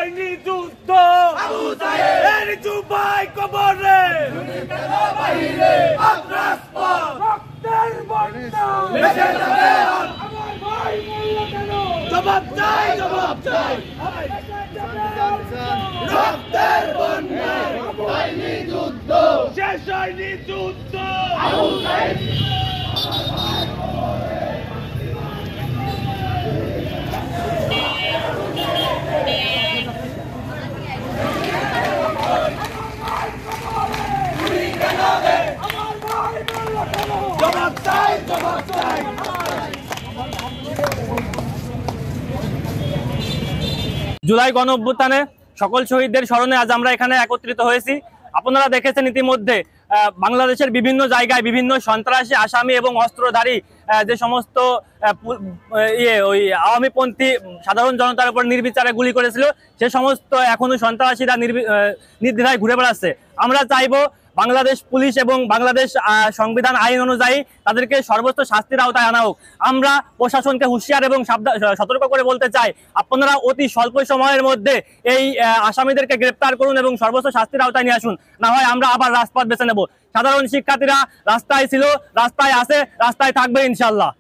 হয়নি যুদ্ধ এর জুবাই কবরে রক্তের বন্যা আমার ভাই মূল্য কেন জবাব চাই রক্তের বন্যা হয়নি যুদ্ধ শেষ হয়নি যুদ্ধ জুলাই গণ অভ্যুত্থানে সকল শহীদদের স্মরণে আজ আমরা এখানে একত্রিত হয়েছি। আপনারা দেখেছেন ইতিমধ্যে বাংলাদেশের বিভিন্ন জায়গায় বিভিন্ন সন্ত্রাসী আসামি এবং অস্ত্রধারী যে সমস্ত ওই আওয়ামীপন্থী সাধারণ জনতার উপর নির্বিচারে গুলি করেছিল, সে সমস্ত এখনো সন্ত্রাসীরা নির্দ্বিধায় ঘুরে বেড়াচ্ছে। আমরা চাইবো বাংলাদেশ পুলিশ এবং বাংলাদেশ সংবিধান আইন অনুযায়ী তাদেরকে সর্বোচ্চ শাস্তির আওতায় আনা হোক। আমরা প্রশাসনকে হুঁশিয়ার এবং সতর্ক করে বলতে চাই, আপনারা অতি স্বল্প সময়ের মধ্যে এই আসামিদেরকে গ্রেপ্তার করুন এবং সর্বোচ্চ শাস্তির আওতায় নিয়ে আসুন, না হয় আমরা আবার রাজপথ বেছে নেব। সাধারণ শিক্ষার্থীরা রাস্তায় ছিল, রাস্তায় আছে, রাস্তায় থাকবে ইনশাল্লাহ।